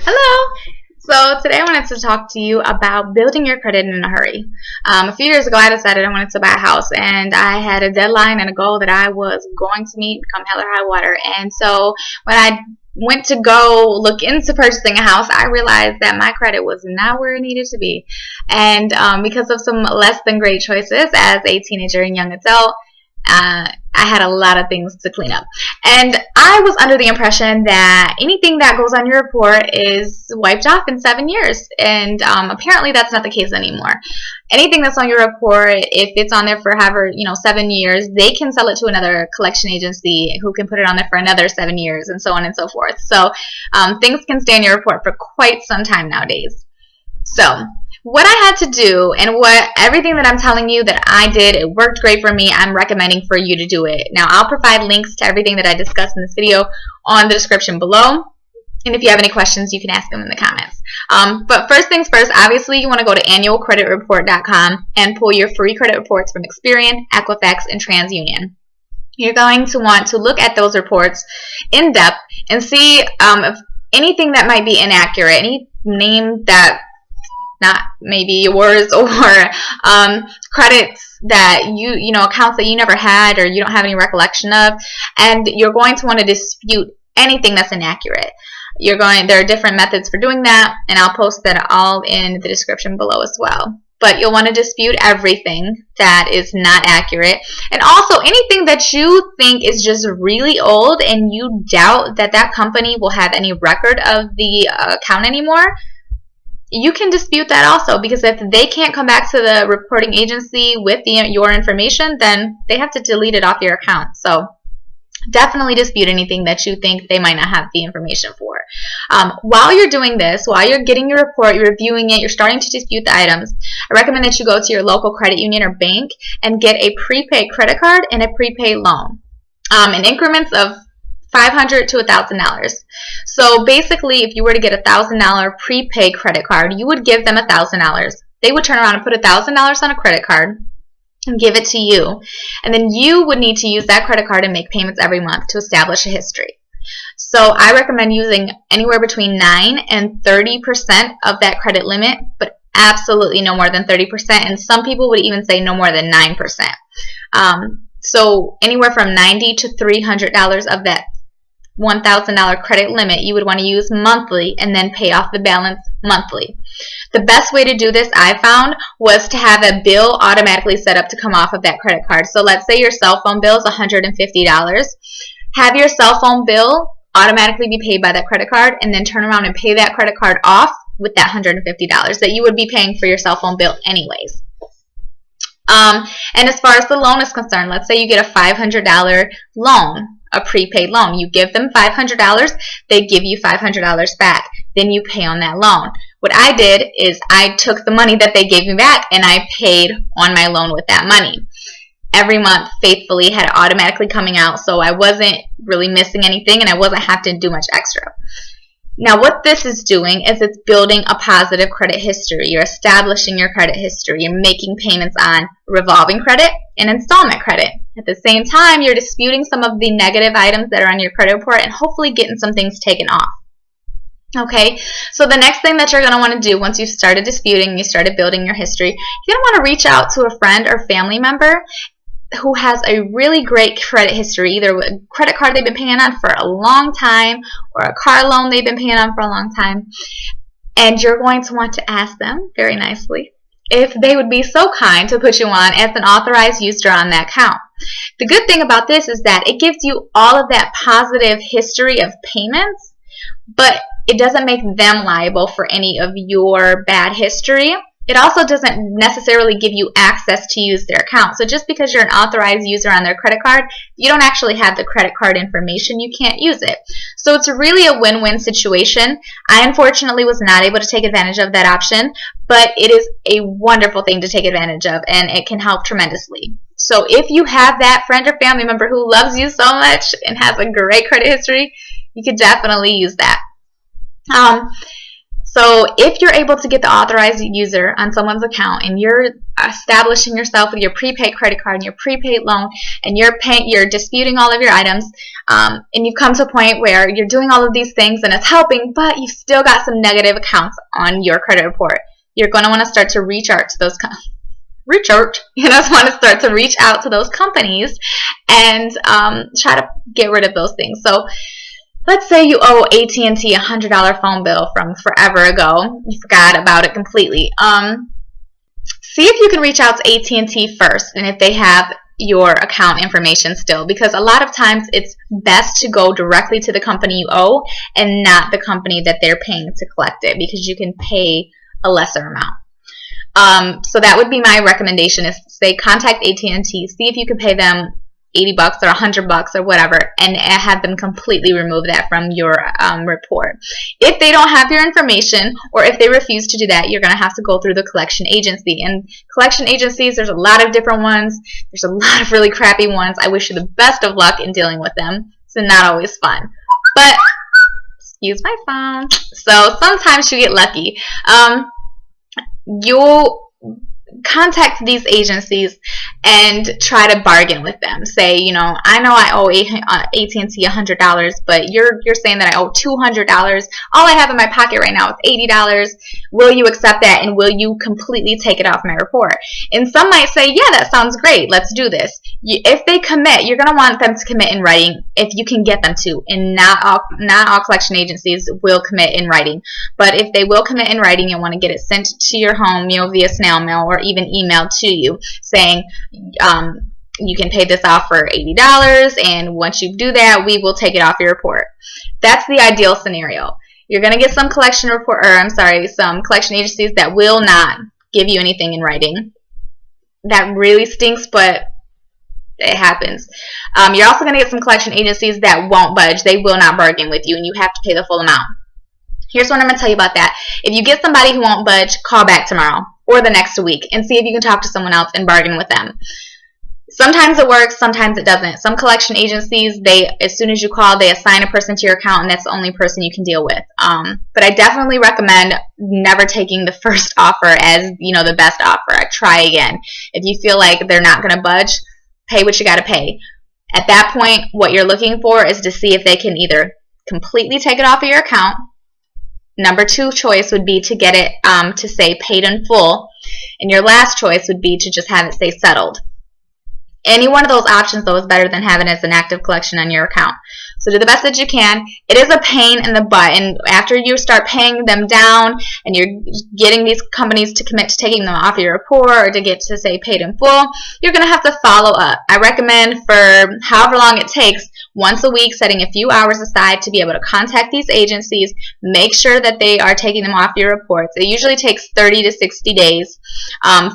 Hello! So today I wanted to talk to you about building your credit in a hurry. A few years ago I decided I wanted to buy a house, and I had a deadline and a goal that I was going to meet come hell or high water. And so when I went to go look into purchasing a house, I realized that my credit was not where it needed to be. And because of some less than great choices as a teenager and young adult, I had a lot of things to clean up. And I was under the impression that anything that goes on your report is wiped off in 7 years. And apparently that's not the case anymore. Anything that's on your report, if it's on there for 7 years, they can sell it to another collection agency who can put it on there for another 7 years, and so on and so forth. So things can stay on your report for quite some time nowadays. So what I had to do, and everything that I'm telling you that I did, it worked great for me. I'm recommending for you to do it. Now, I'll provide links to everything that I discussed in this video on the description below. And if you have any questions, you can ask them in the comments. But first things first, obviously you want to go to annualcreditreport.com and pull your free credit reports from Experian, Equifax, and TransUnion. You're going to want to look at those reports in depth and see if anything that might be inaccurate, any name that not maybe yours, or credits that accounts that you never had or you don't have any recollection of, and you're going to want to dispute anything that's inaccurate. There are different methods for doing that, and I'll post that all in the description below as well. But you'll want to dispute everything that is not accurate, and also anything that you think is just really old and you doubt that that company will have any record of the account anymore. You can dispute that also, because if they can't come back to the reporting agency with your information, then they have to delete it off your account. So definitely dispute anything that you think they might not have the information for. While you're doing this, while you're getting your report, you're reviewing it, you're starting to dispute the items, I recommend that you go to your local credit union or bank and get a prepaid credit card and a prepaid loan in increments of $500 to $1,000. So basically, if you were to get a $1,000 prepaid credit card, you would give them $1,000. They would turn around and put $1,000 on a credit card and give it to you. And then you would need to use that credit card and make payments every month to establish a history. So I recommend using anywhere between 9 and 30% of that credit limit, but absolutely no more than 30%. And some people would even say no more than 9%. So anywhere from $90 to $300 of that $1,000 credit limit you would want to use monthly, and then pay off the balance monthly. The best way to do this, I found, was to have a bill automatically set up to come off of that credit card. So let's say your cell phone bill is $150. Have your cell phone bill automatically be paid by that credit card, and then turn around and pay that credit card off with that $150 that you would be paying for your cell phone bill anyways. And as far as the loan is concerned, let's say you get a $500 loan, a prepaid loan. You give them $500, they give you $500 back. Then you pay on that loan. What I did is I took the money that they gave me back and I paid on my loan with that money. Every month, faithfully, had it automatically coming out, so I wasn't really missing anything and I wasn't having to do much extra. Now, what this is doing is it's building a positive credit history. You're establishing your credit history. You're making payments on revolving credit and installment credit. At the same time, you're disputing some of the negative items that are on your credit report and hopefully getting some things taken off. Okay, so the next thing that you're going to want to do once you've started disputing, you started building your history, you're going to want to reach out to a friend or family member who has a really great credit history, either a credit card they've been paying on for a long time or a car loan they've been paying on for a long time. And you're going to want to ask them very nicely if they would be so kind to put you on as an authorized user on that account. The good thing about this is that it gives you all of that positive history of payments, but it doesn't make them liable for any of your bad history. It also doesn't necessarily give you access to use their account. So just because you're an authorized user on their credit card, you don't actually have the credit card information. You can't use it. So it's really a win-win situation. I unfortunately was not able to take advantage of that option, but it is a wonderful thing to take advantage of, and it can help tremendously. So if you have that friend or family member who loves you so much and has a great credit history, you could definitely use that. So if you're able to get the authorized user on someone's account and you're establishing yourself with your prepaid credit card and your prepaid loan, and you're disputing all of your items, and you've come to a point where you're doing all of these things and it's helping, but you've still got some negative accounts on your credit report. You're going to want to start to reach out to those reach out to those companies and try to get rid of those things. So let's say you owe AT&T a $100 phone bill from forever ago. You forgot about it completely. See if you can reach out to AT&T first, and if they have your account information still, because a lot of times it's best to go directly to the company you owe and not the company that they're paying to collect it, because you can pay a lesser amount. So that would be my recommendation, is say contact AT&T, see if you can pay them $80 or $100 or whatever, and have them completely remove that from your report. If they don't have your information, or if they refuse to do that, you're going to have to go through the collection agency. And collection agencies, there's a lot of different ones. There's a lot of really crappy ones. I wish you the best of luck in dealing with them. It's not always fun. But, excuse my phone. So sometimes you get lucky. You'll contact these agencies and try to bargain with them. Say, you know, I know I owe AT&T $100, but you're saying that I owe $200. All I have in my pocket right now is $80. Will you accept that, and will you completely take it off my report? And some might say, yeah, that sounds great. Let's do this. If they commit, you're going to want them to commit in writing if you can get them to. And not all collection agencies will commit in writing. But if they will commit in writing, you'll want to get it sent to your home, you know, via snail mail, or even emailed to you saying, you can pay this off for $80, and once you do that, we will take it off your report. That's the ideal scenario. You're going to get some collection agencies that will not give you anything in writing. That really stinks, but it happens. You're also going to get some collection agencies that won't budge. They will not bargain with you, and you have to pay the full amount. Here's what I'm going to tell you about that. If you get somebody who won't budge, call back tomorrow or the next week and see if you can talk to someone else and bargain with them. Sometimes it works, sometimes it doesn't. Some collection agencies, as soon as you call, they assign a person to your account, and that's the only person you can deal with. But I definitely recommend never taking the first offer as, you know, the best offer. Try again. If you feel like they're not going to budge, pay what you got to pay. At that point, what you're looking for is to see if they can either completely take it off of your account. Number 2 choice would be to get it to say paid in full. And your last choice would be to just have it say settled. Any one of those options, though, is better than having it as an active collection on your account. So do the best that you can. It is a pain in the butt. And after you start paying them down and you're getting these companies to commit to taking them off your report, or to get to say paid in full, you're going to have to follow up. I recommend, for however long it takes, once a week, setting a few hours aside to be able to contact these agencies, make sure that they are taking them off your reports. It usually takes 30 to 60 days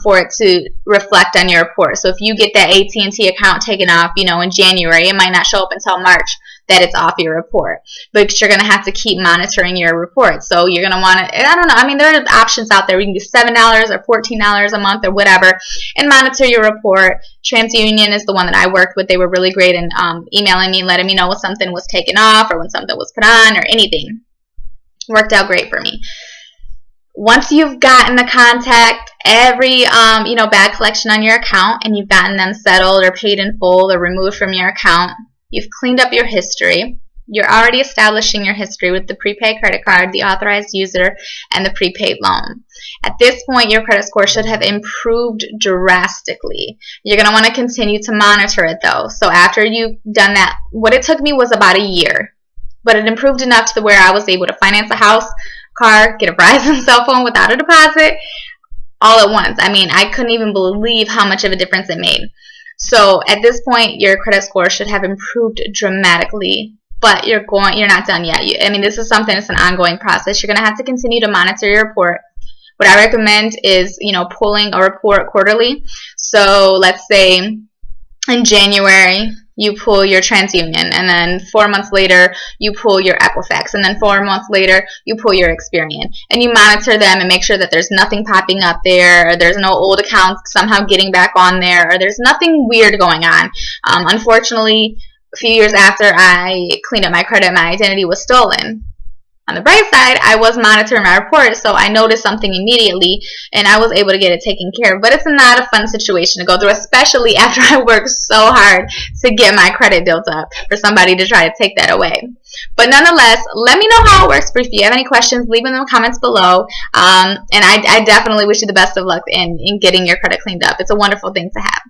for it to reflect on your report. So if you get that AT&T account taken off, you know, in January, it might not show up until March that it's off your report. But you're going to have to keep monitoring your report. So you're going to want to, I don't know, I mean, there are options out there. You can do $7 or $14 a month or whatever and monitor your report. TransUnion is the one that I worked with. They were really great in emailing me, letting me know when something was taken off or when something was put on or anything. Worked out great for me. Once you've gotten the contact, every bad collection on your account, and you've gotten them settled or paid in full or removed from your account, you've cleaned up your history. You're already establishing your history with the prepaid credit card, the authorized user, and the prepaid loan. At this point, your credit score should have improved drastically. You're going to want to continue to monitor it, though. So after you've done that, what it took me was about a year, but it improved enough to where I was able to finance a house, car, get a Verizon cell phone without a deposit, all at once. I mean, I couldn't even believe how much of a difference it made. So at this point, your credit score should have improved dramatically, but you're not done yet. This is something that's an ongoing process. You're going to have to continue to monitor your report. What I recommend is, pulling a report quarterly. So let's say in January, you pull your TransUnion, and then 4 months later, you pull your Equifax, and then 4 months later, you pull your Experian. And you monitor them and make sure that there's nothing popping up there, or there's no old accounts somehow getting back on there, or there's nothing weird going on. Unfortunately, a few years after I cleaned up my credit, my identity was stolen. On the bright side, I was monitoring my report, so I noticed something immediately, and I was able to get it taken care of. But it's not a fun situation to go through, especially after I worked so hard to get my credit built up, for somebody to try to take that away. But nonetheless, let me know how it works for you. If you have any questions, leave them in the comments below. And I definitely wish you the best of luck in getting your credit cleaned up. It's a wonderful thing to have.